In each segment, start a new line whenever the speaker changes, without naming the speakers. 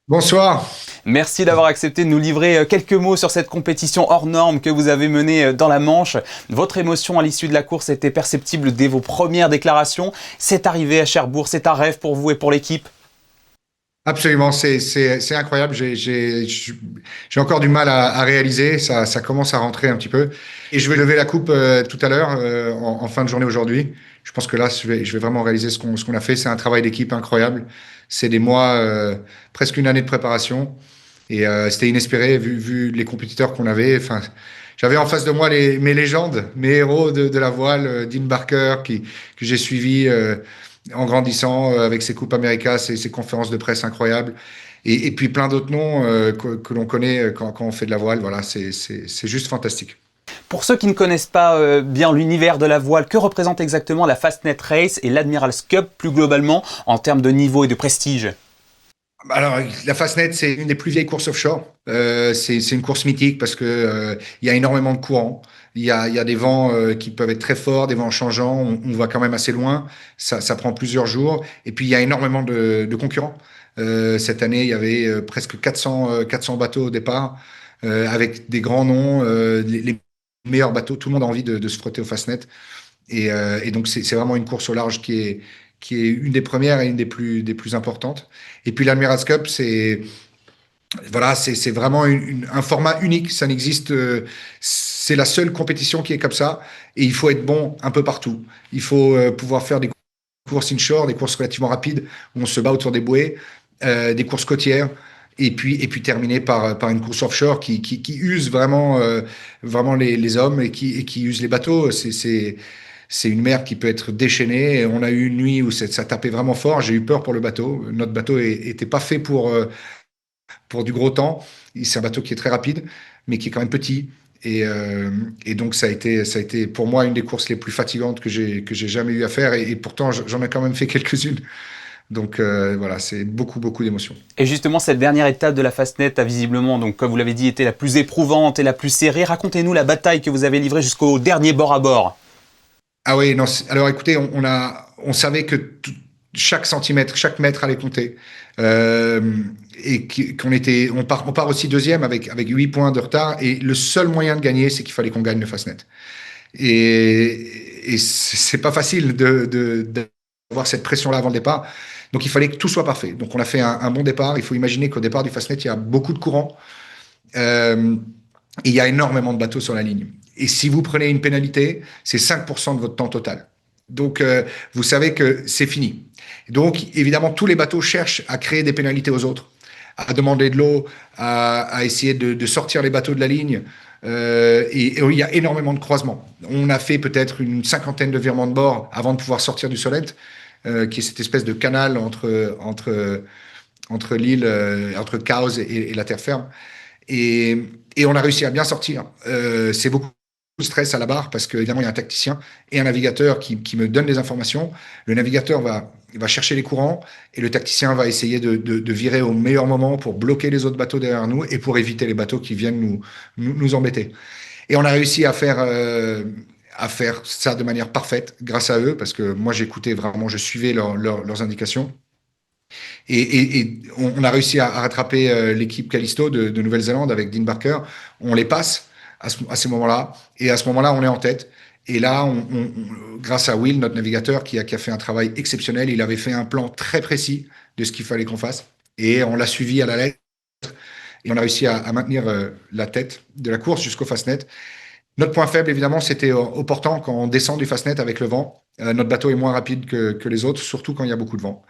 Bonsoir.
Merci d'avoir accepté de nous livrer quelques mots sur cette compétition hors norme que vous avez menée dans la Manche. Votre émotion à l'issue de la course était perceptible dès vos premières déclarations. C'est arrivé à Cherbourg, c'est un rêve pour vous et pour l'équipe.
Absolument, c'est incroyable. J'ai encore du mal à réaliser. Ça commence à rentrer un petit peu. Et je vais lever la coupe tout à l'heure, en fin de journée aujourd'hui. Je pense que là, je vais vraiment réaliser ce qu'on a fait. C'est un travail d'équipe incroyable. C'est des mois, presque une année de préparation. Et c'était inespéré vu les compétiteurs qu'on avait. Enfin, j'avais en face de moi mes légendes, mes héros de la voile, Dean Barker, que j'ai suivi en grandissant avec ses Coupes América, ses conférences de presse incroyables. Et puis plein d'autres noms que l'on connaît quand on fait de la voile. Voilà, c'est juste fantastique.
Pour ceux qui ne connaissent pas bien l'univers de la voile, que représente exactement la Fastnet Race et l'Admiral's Cup plus globalement en termes de niveau et de prestige?
Alors, la Fastnet, c'est une des plus vieilles courses offshore. C'est une course mythique parce que il y a énormément de courants. Il y a des vents qui peuvent être très forts, des vents changeants. On va quand même assez loin. Ça prend plusieurs jours. Et puis, il y a énormément de concurrents. Cette année, il y avait presque 400 bateaux au départ, avec des grands noms, les meilleurs bateaux. Tout le monde a envie de se frotter au Fastnet. Et donc, c'est vraiment une course au large qui est une des premières et une des plus importantes. Et puis l'Admirals Cup, voilà, c'est vraiment un format unique. Ça n'existe, c'est la seule compétition qui est comme ça. Et il faut être bon un peu partout. Il faut pouvoir faire des courses inshore, des courses relativement rapides où on se bat autour des bouées, des courses côtières. Et puis terminer par une course offshore qui use vraiment les hommes et qui use les bateaux. C'est une mer qui peut être déchaînée. On a eu une nuit où ça tapait vraiment fort. J'ai eu peur pour le bateau. Notre bateau était pas fait pour du gros temps. C'est un bateau qui est très rapide, mais qui est quand même petit. Et donc ça a été pour moi une des courses les plus fatigantes que j'ai jamais eu à faire. Et pourtant, j'en ai quand même fait quelques-unes. Donc voilà, c'est beaucoup, beaucoup d'émotions.
Et justement, cette dernière étape de la Fastnet a visiblement, donc comme vous l'avez dit, été la plus éprouvante et la plus serrée. Racontez-nous la bataille que vous avez livrée jusqu'au dernier bord à bord.
Ah oui, non. Alors écoutez, on savait que chaque centimètre, chaque mètre allait compter. Et on part aussi deuxième avec 8 points de retard. Et le seul moyen de gagner, c'est qu'il fallait qu'on gagne le Fastnet. Et c'est pas facile d'avoir cette pression-là avant le départ. Donc il fallait que tout soit parfait. Donc on a fait un bon départ. Il faut imaginer qu'au départ du Fastnet, il y a beaucoup de courants. Euh, et il y a énormément de bateaux sur la ligne. Et si vous prenez une pénalité, c'est 5% de votre temps total. Donc, vous savez que c'est fini. Donc, évidemment, tous les bateaux cherchent à créer des pénalités aux autres, à demander de l'eau, à essayer de sortir les bateaux de la ligne. Et il y a énormément de croisements. On a fait peut-être une cinquantaine de virements de bord avant de pouvoir sortir du Solent, qui est cette espèce de canal entre l'île, entre Cowes et la terre ferme. Et on a réussi à bien sortir. C'est beaucoup de stress à la barre parce qu'évidemment, il y a un tacticien et un navigateur qui me donnent des informations. Le navigateur va chercher les courants et le tacticien va essayer de virer au meilleur moment pour bloquer les autres bateaux derrière nous et pour éviter les bateaux qui viennent nous embêter. Et on a réussi à faire ça de manière parfaite grâce à eux parce que moi, j'écoutais vraiment, je suivais leurs indications. Et on a réussi à rattraper l'équipe Callisto de Nouvelle-Zélande avec Dean Barker. On les passe à ce moment-là. Et à ce moment-là, on est en tête. Et là, grâce à Will, notre navigateur, qui a fait un travail exceptionnel, il avait fait un plan très précis de ce qu'il fallait qu'on fasse. Et on l'a suivi à la lettre. Et on a réussi à maintenir la tête de la course jusqu'au Fastnet. Notre point faible, évidemment, c'était au portant, quand on descend du Fastnet avec le vent. Notre bateau est moins rapide que les autres, surtout quand il y a beaucoup de vent.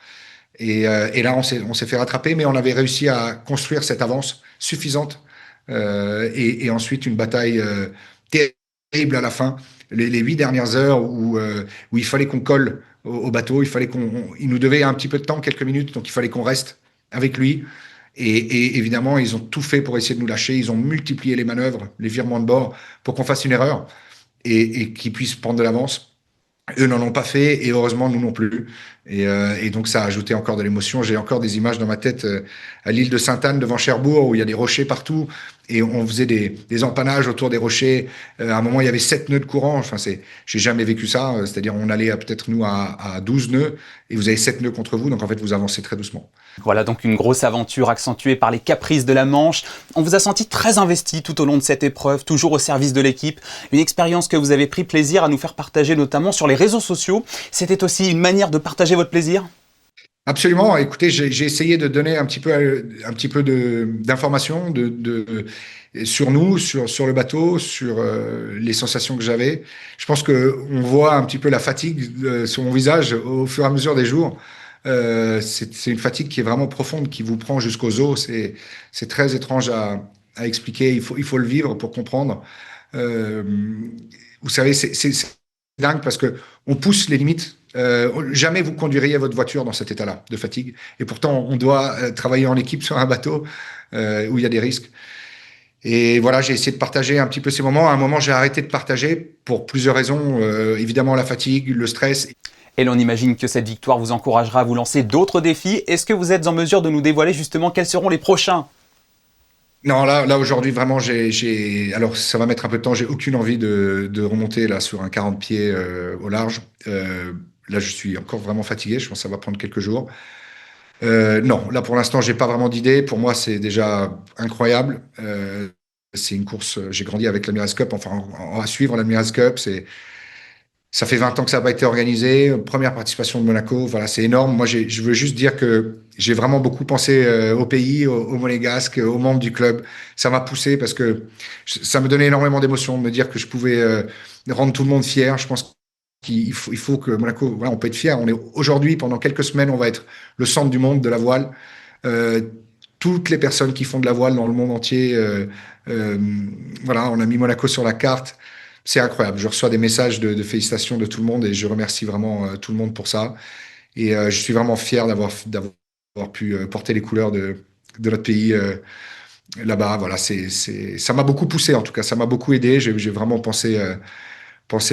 Et là, on s'est fait rattraper, mais on avait réussi à construire cette avance suffisante. Et ensuite, une bataille terrible à la fin. Les 8 dernières heures où il fallait qu'on colle au bateau, il nous devait un petit peu de temps, quelques minutes, donc il fallait qu'on reste avec lui. Et évidemment, ils ont tout fait pour essayer de nous lâcher. Ils ont multiplié les manœuvres, les virements de bord, pour qu'on fasse une erreur et qu'ils puissent prendre de l'avance. Eux n'en ont pas fait et heureusement nous non plus. Et donc, ça a ajouté encore de l'émotion. J'ai encore des images dans ma tête à l'île de Sainte-Anne devant Cherbourg où il y a des rochers partout et on faisait des empanages autour des rochers. À un moment, il y avait 7 nœuds de courant. Enfin, j'ai jamais vécu ça. C'est-à-dire, on allait peut-être nous à 12 nœuds et vous avez 7 nœuds contre vous. Donc, en fait, vous avancez très doucement.
Voilà donc une grosse aventure accentuée par les caprices de la Manche. On vous a senti très investi tout au long de cette épreuve, toujours au service de l'équipe. Une expérience que vous avez pris plaisir à nous faire partager, notamment sur les réseaux sociaux. C'était aussi une manière de partager votre plaisir?
Absolument. Écoutez, j'ai essayé de donner un petit peu d'informations sur nous, sur le bateau, sur les sensations que j'avais. Je pense que on voit un petit peu la fatigue sur mon visage au fur et à mesure des jours. C'est une fatigue qui est vraiment profonde, qui vous prend jusqu'aux os. C'est très étrange à expliquer. Il faut le vivre pour comprendre. Euh, Vous savez, c'est dingue parce que on pousse les limites. Jamais vous conduiriez votre voiture dans cet état-là de fatigue. Et pourtant, on doit travailler en équipe sur un bateau où il y a des risques. Et voilà, j'ai essayé de partager un petit peu ces moments. À un moment, j'ai arrêté de partager pour plusieurs raisons. Évidemment, la fatigue, le stress.
Et l'on imagine que cette victoire vous encouragera à vous lancer d'autres défis. Est-ce que vous êtes en mesure de nous dévoiler justement quels seront les prochains?
Non, là aujourd'hui, vraiment, alors ça va mettre un peu de temps. J'ai aucune envie de remonter là sur un 40 pieds au large. Là, je suis encore vraiment fatigué. Je pense que ça va prendre quelques jours. Non, là pour l'instant, j'ai pas vraiment d'idée. Pour moi, c'est déjà incroyable. C'est une course. J'ai grandi avec l'Admirals Cup. Enfin, on va suivre l'Admirals Cup. Ça fait 20 ans que ça n'a pas été organisé. Première participation de Monaco. Voilà, c'est énorme. Moi, je veux juste dire que j'ai vraiment beaucoup pensé au pays, aux Monégasques, aux membres du club. Ça m'a poussé parce que ça me donnait énormément d'émotion de me dire que je pouvais rendre tout le monde fier. Je pense il faut que Monaco, voilà, on peut être fier. On est aujourd'hui, pendant quelques semaines, on va être le centre du monde de la voile. Euh, Toutes les personnes qui font de la voile dans le monde entier, euh, voilà, on a mis Monaco sur la carte. C'est incroyable. Je reçois des messages de félicitations de tout le monde et je remercie vraiment tout le monde pour ça. Et je suis vraiment fier d'avoir pu porter les couleurs de notre pays là-bas. Voilà, ça m'a beaucoup poussé en tout cas. Ça m'a beaucoup aidé. J'ai vraiment pensé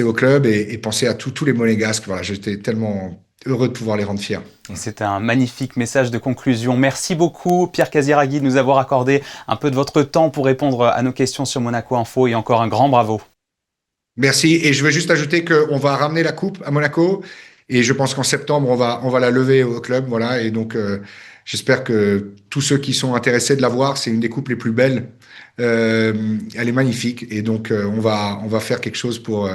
au club et pensé à tous les Monégasques. Voilà, j'étais tellement heureux de pouvoir les rendre fiers.
Et c'est un magnifique message de conclusion. Merci beaucoup Pierre Casiraghi de nous avoir accordé un peu de votre temps pour répondre à nos questions sur Monaco Info et encore un grand bravo.
Merci. Et je veux juste ajouter qu'on va ramener la coupe à Monaco. Et je pense qu'en septembre, on va la lever au club. Voilà. Et donc, j'espère que tous ceux qui sont intéressés de la voir, c'est une des coupes les plus belles. Elle est magnifique. Et donc, on va faire quelque chose pour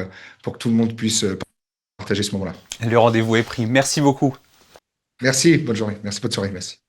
que tout le monde puisse partager ce moment-là.
Le rendez-vous est pris. Merci beaucoup.
Merci. Bonne journée. Merci. Bonne soirée. Merci.